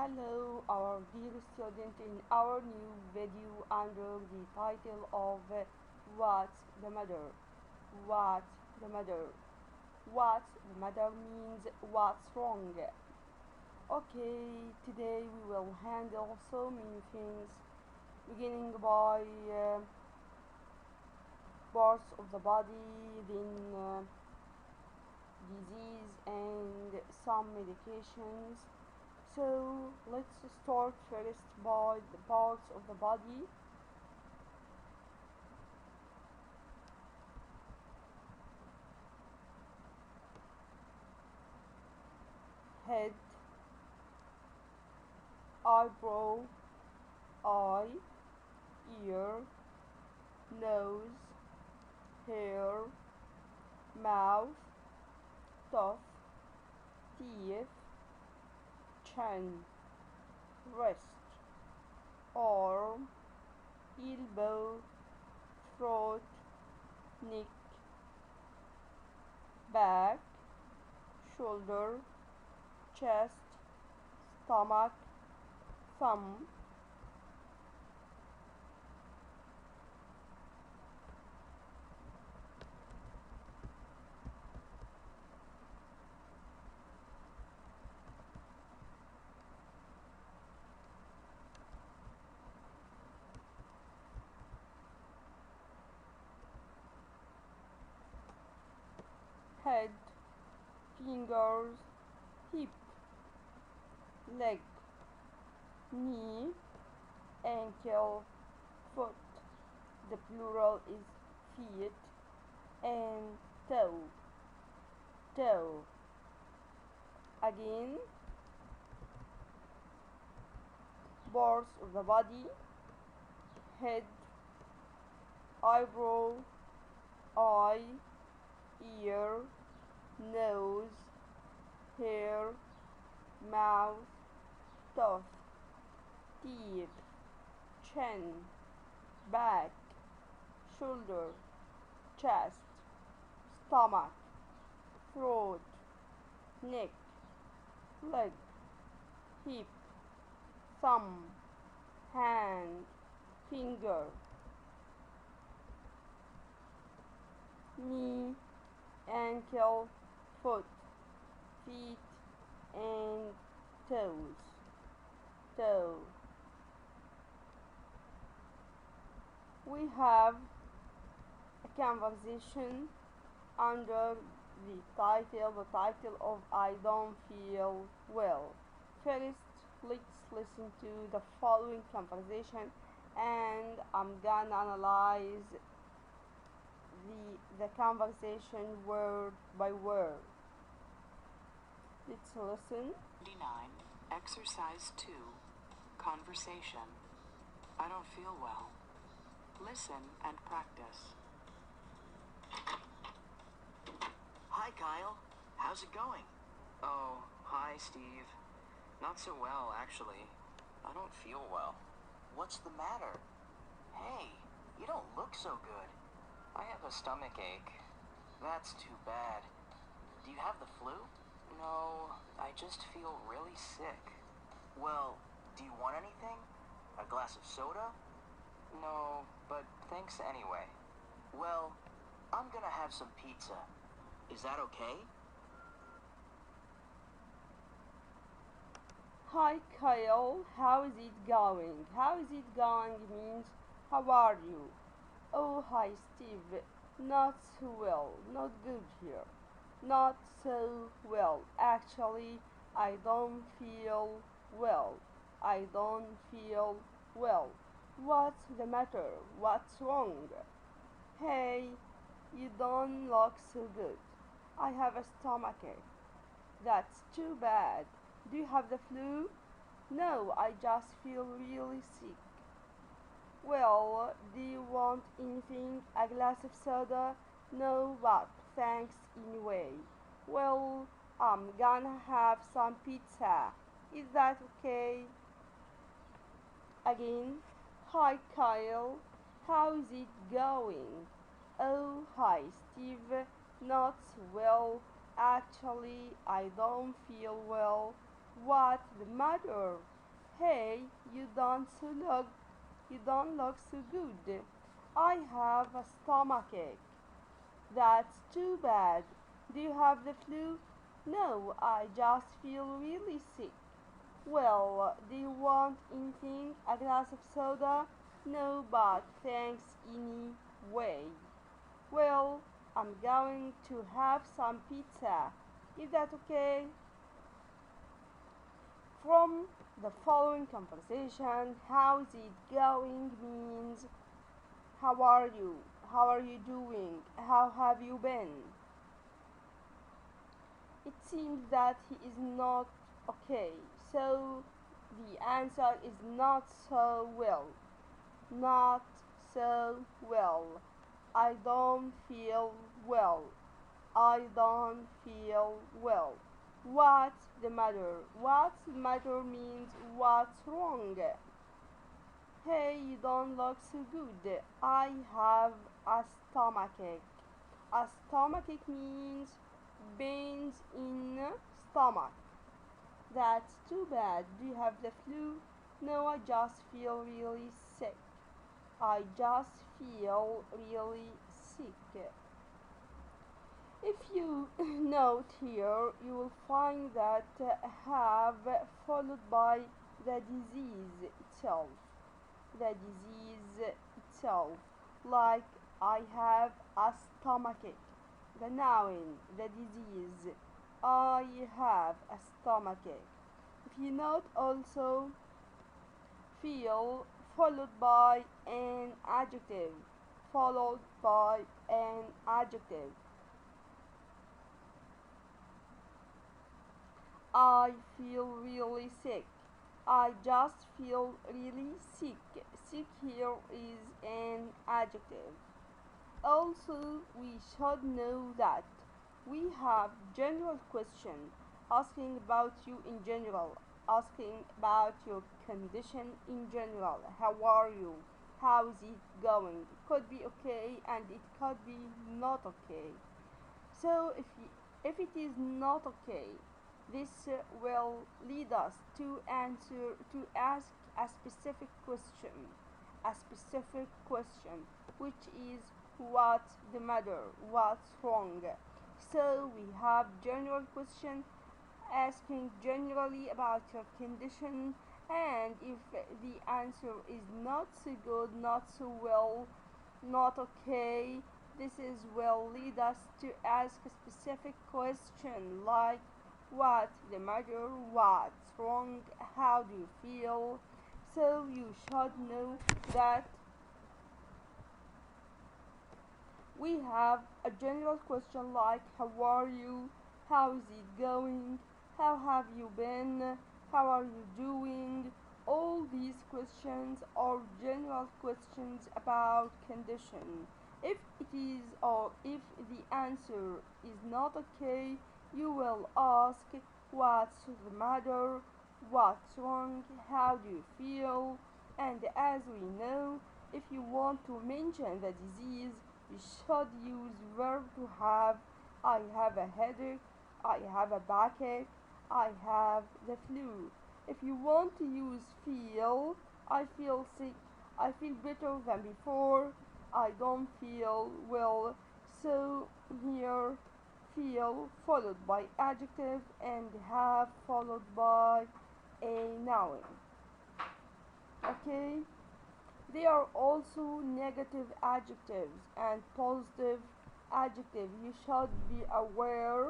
Hello, our dear student, in our new video under the title of What's the Matter? What's the Matter? What's the matter means what's wrong. Okay, today we will handle so many things, beginning by parts of the body, then disease, and some medications. So let's start first by the parts of the body. Head, eyebrow, eye, ear, nose, hair, mouth, tooth, teeth, chin, wrist, arm, elbow, throat, neck, back, shoulder, chest, stomach, thumb. Head, fingers, hip, leg, knee, ankle, foot. The plural is feet, and toe. Toe. Again, parts of the body: head, eyebrow, eye, ear, nose, hair, mouth, tooth, teeth, chin, back, shoulder, chest, stomach, throat, neck, leg, hip, thumb, hand, finger, knee, ankle, foot, feet, and toes. Toe. We have a conversation under the title of I don't feel well. First, let's listen to the following conversation, and I'm gonna analyze the conversation word by word. Let's listen. 99. Exercise 2. Conversation. I don't feel well. Listen and practice. Hi, Kyle. How's it going? Oh, hi, Steve. Not so well, actually. I don't feel well. What's the matter? Hey, you don't look so good. I have a stomach ache. That's too bad. Do you have the flu? No, I just feel really sick. Well, do you want anything? A glass of soda? No, but thanks anyway. Well, I'm gonna have some pizza. Is that okay? Hi Kyle, how is it going? How is it going means how are you? Oh, hi Steve. Not so well, not good here. Not so well. Actually, I don't feel well. I don't feel well. What's the matter? What's wrong? Hey, you don't look so good. I have a stomachache. That's too bad. Do you have the flu? No, I just feel really sick. Well, do you want anything? A glass of soda? No, but thanks anyway. Well, I'm gonna have some pizza. Is that okay? Again, hi Kyle, how's it going? Oh, hi Steve, not well. Actually, I don't feel well. What's the matter? Hey, you don't look so good. I have a stomachache. That's too bad. Do you have the flu? No, I just feel really sick. Well, do you want anything? A glass of soda? No, but thanks anyway. Well, I'm going to have some pizza. Is that okay? From the following conversation, how's it going means how are you? How are you doing? How have you been? It seems that he is not okay, so the answer is not so well. Not so well. I don't feel well. I don't feel well. What's the matter? What's the matter means what's wrong? Hey, you don't look so good. I have a stomachache. A stomachache means pains in stomach. That's too bad. Do you have the flu? No, I just feel really sick. I just feel really sick. If you note here, you will find that have followed by the disease itself. The disease itself, like I have a stomachache. The noun, the disease. I have a stomachache. If you note also feel followed by an adjective, followed by an adjective. I feel really sick. I just feel really sick. Sick here is an adjective. Also, we should know that we have general question asking about you in general, asking about your condition in general. How are you? How's it going? It could be okay and it could be not okay. So if it is not okay, this will lead us to answer to ask a specific question, which is what's the matter, what's wrong. So we have general question asking generally about your condition, and if the answer is not so good, not so well, not okay, this is will lead us to ask a specific question like what's the matter, what's wrong, how do you feel. So you should know that we have a general question like how are you, how is it going, how have you been, how are you doing. All these questions are general questions about condition. If it is or if the answer is not okay, you will ask what's the matter, what's wrong, how do you feel. And as we know, if you want to mention the disease, you should use verb to have. I have a headache, I have a backache, I have the flu. If you want to use feel, I feel sick, I feel better than before, I don't feel well. So here feel followed by adjective and have followed by a noun. Okay? There are also negative adjectives and positive adjectives. You should be aware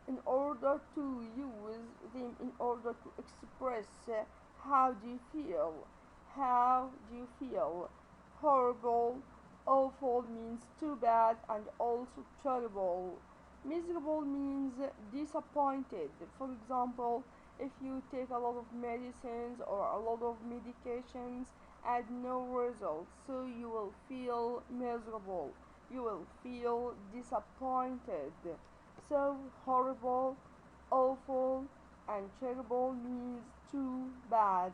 in order to use them in order to express how do you feel. How do you feel? Horrible, awful means too bad and also terrible. Miserable means disappointed. For example, if you take a lot of medicines or a lot of medications and no results, so you will feel miserable, you will feel disappointed. So horrible, awful, and terrible means too bad.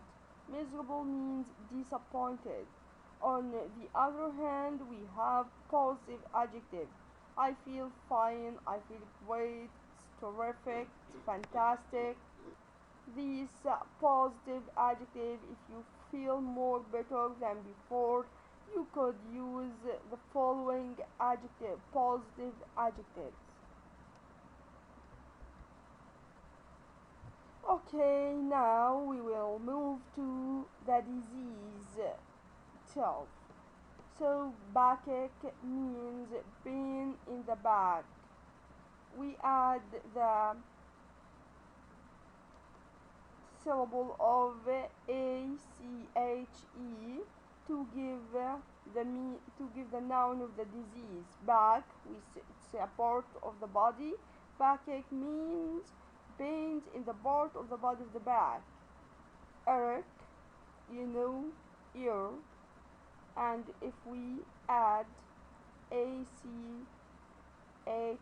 Miserable means disappointed. On the other hand, we have positive adjective. I feel fine, I feel great, it's terrific, it's fantastic. this positive adjective. If you feel more better than before, you could use the following adjective, positive adjectives. Okay, now we will move to the disease itself. So backache means pain in the back. We add the syllable of ACHE to give the noun of the disease. Back, it's a part of the body. Backache means pains in the part of the body of the back. Eric, ear. And if we add ACHE, it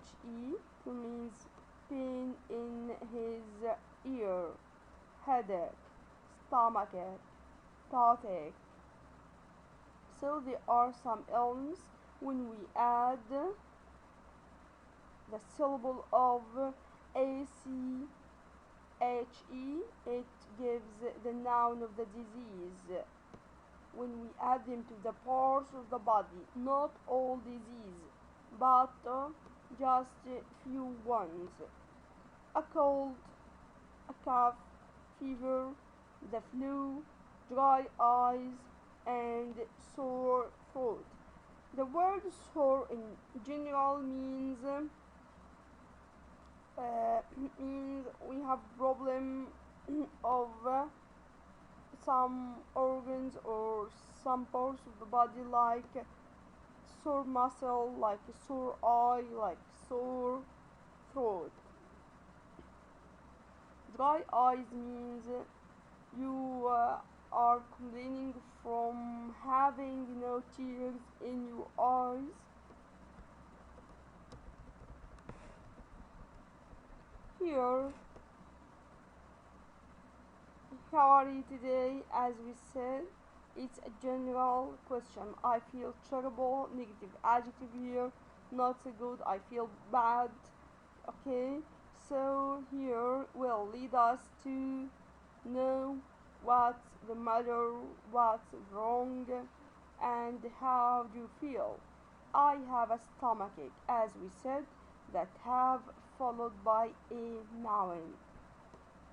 means pain in his ear, headache, stomachache, toothache. So there are some illness when we add the syllable of ACHE, it gives the noun of the disease. When we add them to the parts of the body, not all disease, but just few ones. A cold, a cough, fever, the flu, dry eyes, and sore throat. The word sore in general means means we have problem of some organs or some parts of the body, like sore muscle, like sore eye, like sore throat. Dry eyes means you are complaining from having no tears in your eyes. Here, how are you today? As we said, it's a general question. I feel terrible, negative adjective here, not so good, I feel bad. Okay, so here will lead us to know what's the matter, what's wrong, and how do you feel. I have a stomachache, as we said, that have followed by a noun.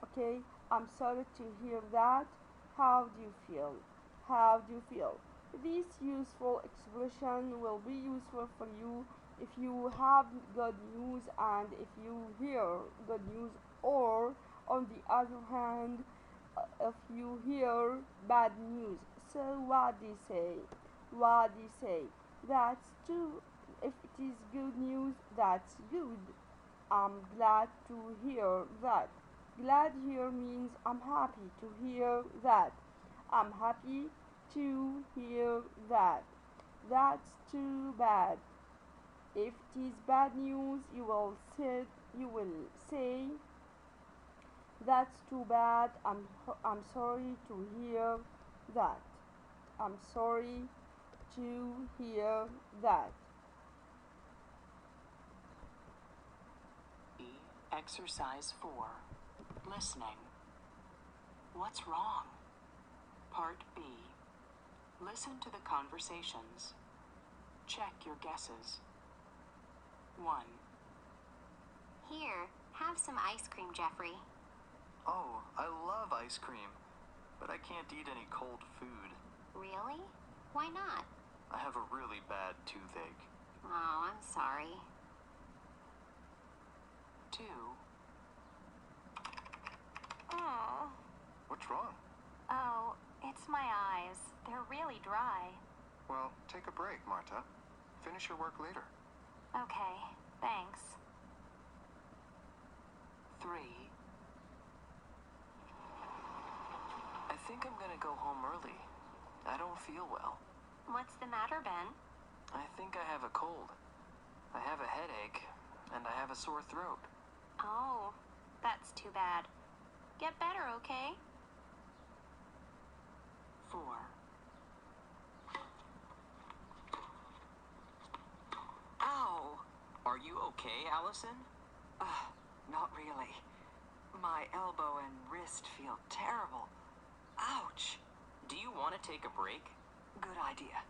Okay, I'm sorry to hear that. How do you feel? How do you feel? This useful expression will be useful for you if you have good news and if you hear good news, or on the other hand, if you hear bad news. So what do you say? What do you say? That's true. If it is good news, that's good. I'm glad to hear that. Glad here means I'm happy to hear that. I'm happy to hear that. That's too bad. If it is bad news, you will say that's too bad. I'm sorry to hear that. I'm sorry to hear that. Exercise 4. Listening. What's wrong? Part B. Listen to the conversations. Check your guesses. 1. Here, have some ice cream, Jeffrey. Oh, I love ice cream, but I can't eat any cold food. Really? Why not? I have a really bad toothache. Oh, I'm sorry. 2. Oh. What's wrong? Oh, it's my eyes. They're really dry. Well, take a break, Marta. Finish your work later. Okay, thanks. 3. I think I'm gonna go home early. I don't feel well. What's the matter, Ben? I think I have a cold. I have a headache, and I have a sore throat. Oh, that's too bad. Get better, okay? 4. Ow! Are you okay, Allison? Not really. My elbow and wrist feel terrible. Ouch. Do you want to take a break? Good idea.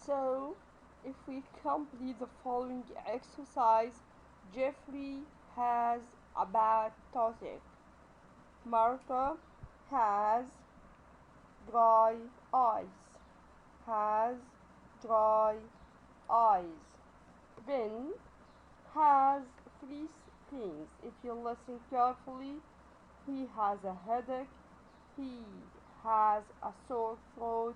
So, if we complete the following exercise, Jeffrey has a bad toothache. Martha has dry eyes. Has dry eyes. Ben has three things. If you listen carefully, he has a headache, he has a sore throat,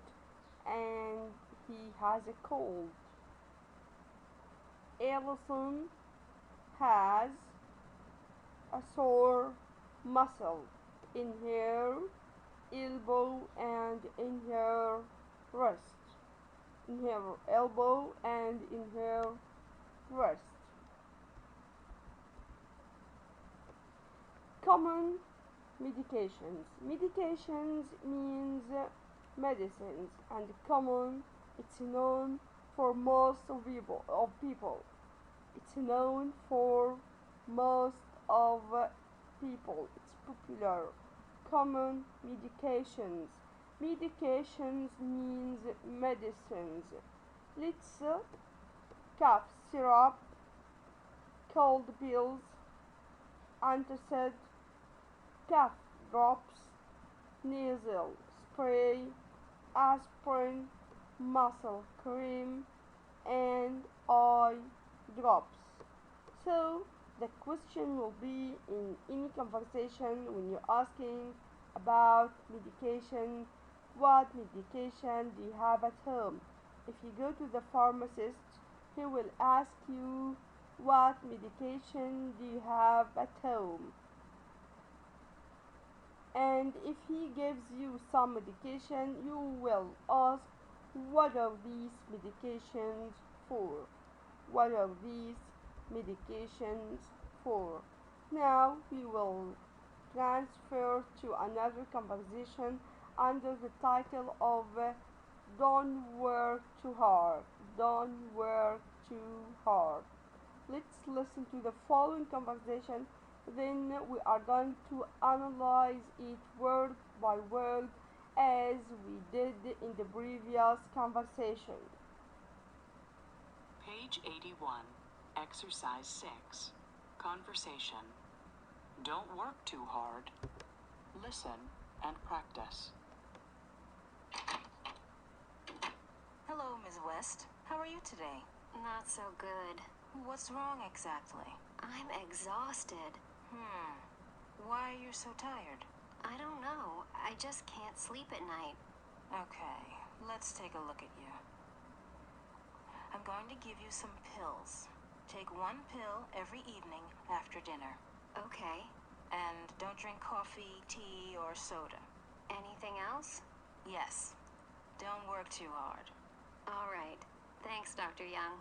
and he has a cold. Allison has a sore muscle in her elbow and in her wrist. In her elbow and in her wrist. Common medications. Medications means medicines, and common, it's known for most of people. It's known for most of people. It's popular. Common medications. Medications means medicines. Let's cough syrup, cold pills, antacid, cough drops, nasal spray, aspirin, muscle cream, and eye drops. So the question will be in any conversation when you're asking about medication, what medication do you have at home? If you go to the pharmacist, he will ask you what medication do you have at home? And if he gives you some medication, you will ask, what are these medications for? What are these medications for? Now we will transfer to another conversation under the title of Don't Work Too Hard. Don't work too hard. Let's listen to the following conversation, then we are going to analyze it word by word as we did in the previous conversation. Page 81, Exercise 6, Conversation. Don't work too hard. Listen and practice. Hello, Ms. West. How are you today? Not so good. What's wrong exactly? I'm exhausted. Why are you so tired? I don't know. I just can't sleep at night. Okay, let's take a look at you. I'm going to give you some pills. Take one pill every evening after dinner. Okay. And don't drink coffee, tea, or soda. Anything else? Yes. Don't work too hard. All right. Thanks, Dr. Young.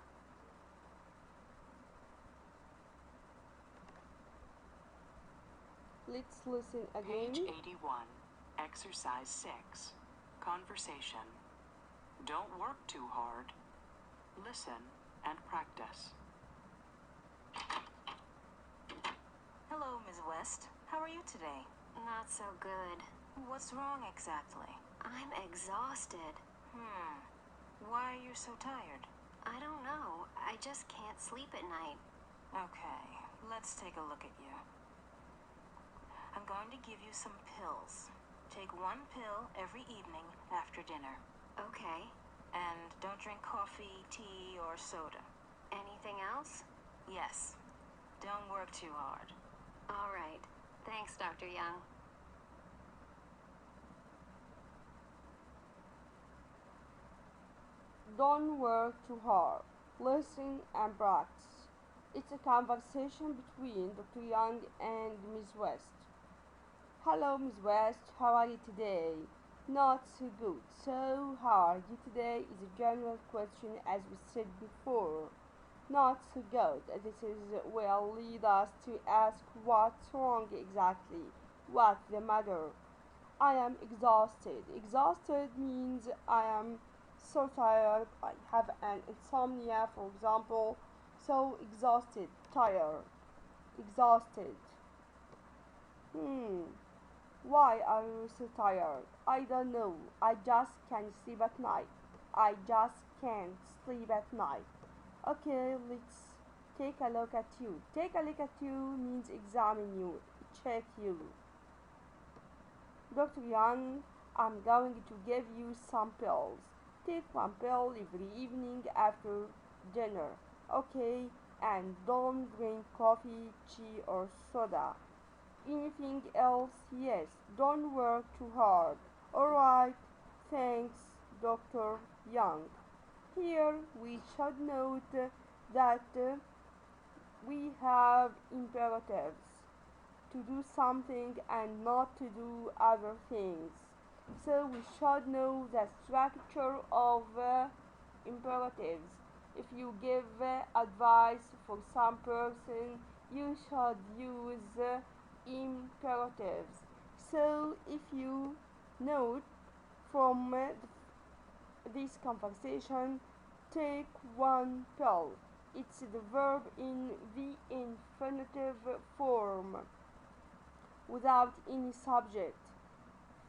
Let's listen again. Page 81, Exercise 6, Conversation. Don't work too hard. Listen and practice. Hello, Ms. West. How are you today? Not so good. What's wrong exactly? I'm exhausted. Why are you so tired? I don't know. I just can't sleep at night. Okay, let's take a look at you. I'm going to give you some pills. Take one pill every evening after dinner. Okay. And don't drink coffee, tea, or soda. Anything else? Yes. Don't work too hard. All right. Thanks, Dr. Young. Don't work too hard. Listen and practice. It's a conversation between Dr. Young and Ms. West. Hello, Ms. West. How are you today? Not so good. So, how are you today is a general question, as we said before. Not so good. This will lead us to ask what's wrong exactly. What's the matter? I am exhausted. Exhausted means I am so tired. I have an insomnia, for example. So exhausted. tired, exhausted. Hmm. Why are you so tired? I don't know. I just can't sleep at night. I just can't sleep at night. Okay, let's take a look at you. Take a look at you means examine you, check you. Dr. Young, I'm going to give you some pills. Take one pill every evening after dinner, okay? And don't drink coffee, tea, or soda. Anything else? Yes. Don't work too hard. Alright. Thanks, Dr. Young. Here we should note that we have imperatives to do something and not to do other things. So we should know the structure of imperatives. If you give advice for some person, you should use imperatives. So if you note from this conversation, take one pill. It's the verb in the infinitive form without any subject,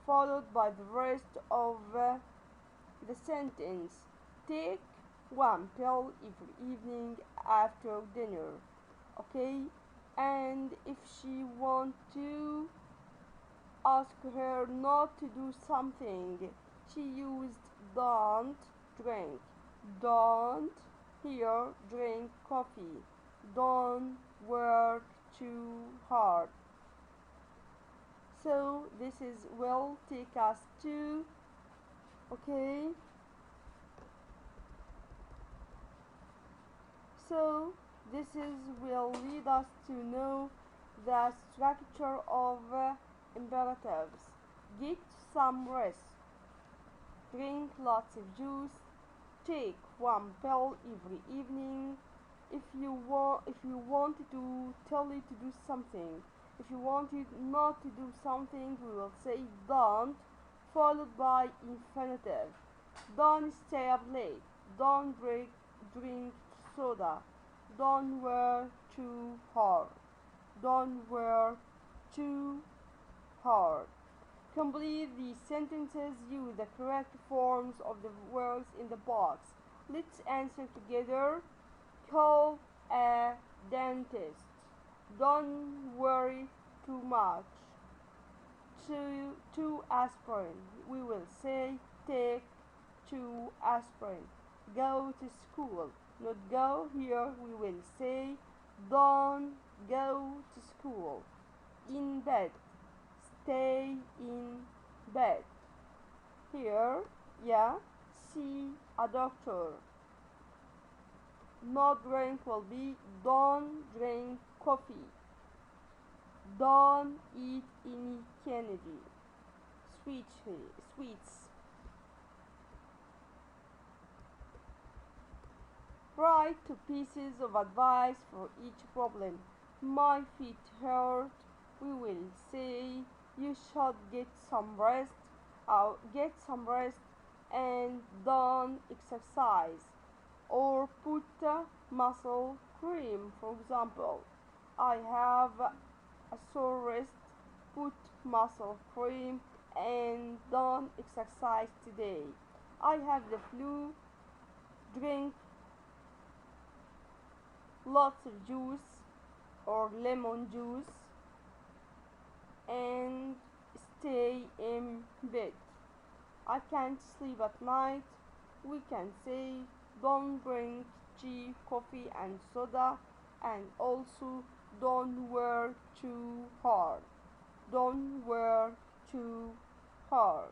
followed by the rest of the sentence. Take one pill every evening after dinner, okay? And if she want to ask her not to do something, she used don't drink, don't here drink coffee, don't work too hard. So this is will take us to, okay, so this is will lead us to know the structure of imperatives. Get some rest, drink lots of juice, take one pill every evening. If you want to tell it to do something, if you want it not to do something, we will say don't, followed by infinitive. Don't stay up late. Don't drink soda. Don't work too hard. Don't work too hard. Complete the sentences. Use the correct forms of the words in the box. Let's answer together. Call a dentist. Don't worry too much. Two aspirin. We will say take 2 aspirin. Go to school. Not go here. We will say don't go to school. In bed. Stay in bed. Here, yeah, see a doctor. Not drink will be don't drink coffee. Don't eat any candy. Sweets. Write 2 pieces of advice for each problem. My feet hurt. We will say you should get some rest. And don't exercise. Or put muscle cream, for example. I have a sore wrist. Put muscle cream and don't exercise today. I have the flu. Drink lots of juice or lemon juice and stay in bed. I can't sleep at night. We can say don't drink tea, coffee and soda, and also don't work too hard. Don't work too hard.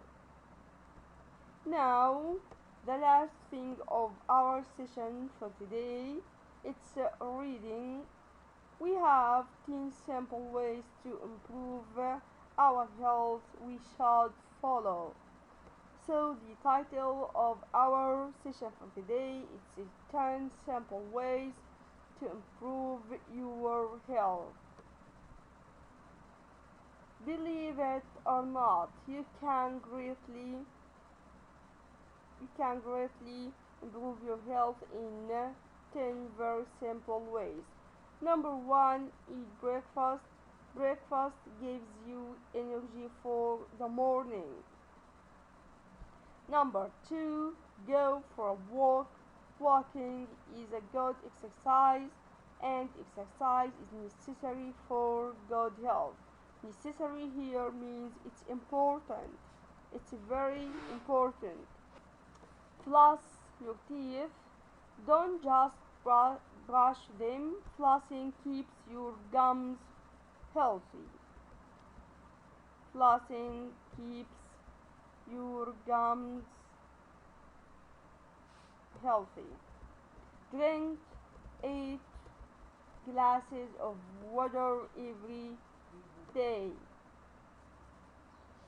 Now, the last thing of our session for today, it's reading. We have 10 simple ways to improve our health we should follow. So the title of our session for today is 10 simple ways to improve your health. Believe it or not, you can greatly improve your health in 10 very simple ways. Number one, eat breakfast. Breakfast gives you energy for the morning. Number two, go for a walk. Walking is a good exercise, and exercise is necessary for good health. Necessary here means it's important. It's very important. Floss your teeth. Don't just brush them. Flossing keeps your gums healthy. Flossing keeps your gums healthy. Drink 8 glasses of water every day.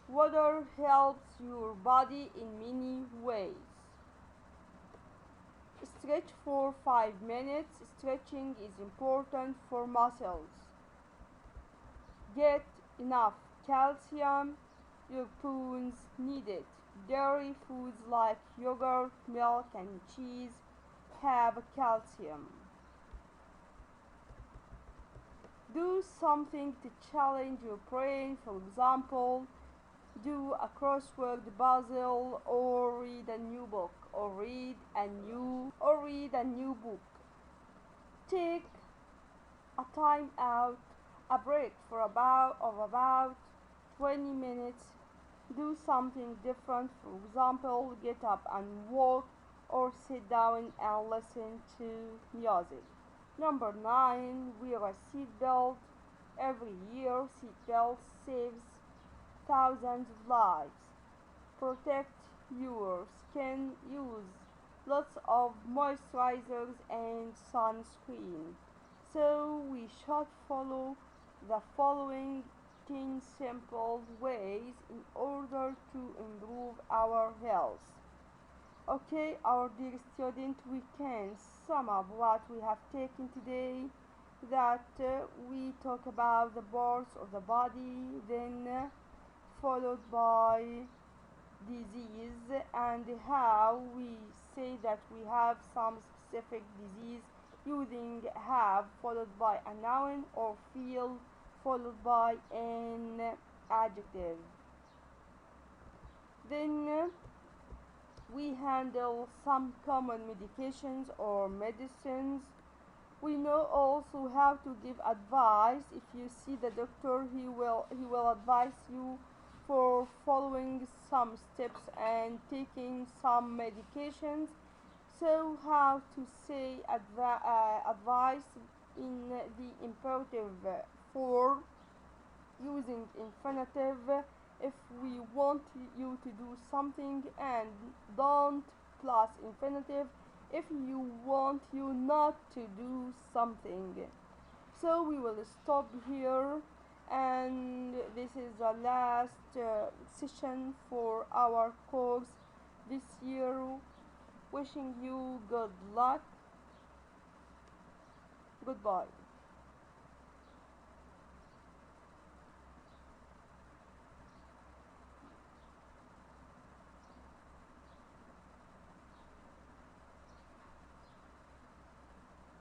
Water helps your body in many ways. Stretch for 5 minutes. Stretching is important for muscles. Get enough calcium. Your bones need it. Dairy foods like yogurt, milk, and cheese have calcium. Do something to challenge your brain. For example, do a crossword puzzle or read a new book or read a new book. Take a time out, a break for about 20 minutes. Do something different. For example, get up and walk or sit down and listen to music. Number 9, wear a seatbelt. Every year, seatbelts saves thousands of lives. Protect your skin. Use lots of moisturizers and sunscreen. So we should follow the following 10 simple ways in order to improve our health. Okay, our dear student, we can sum up what we have taken today. That we talk about the parts of the body, then followed by disease, and how we say that we have some specific disease using have followed by a noun or feel followed by an adjective. Then we handle some common medications or medicines. We know also how to give advice. If you see the doctor, he will advise you for following some steps and taking some medications. So how to say advice in the imperative form using infinitive if we want you to do something, and don't plus infinitive if you want you not to do something. So we will stop here, and this is the last session for our course this year. Wishing you good luck. Goodbye.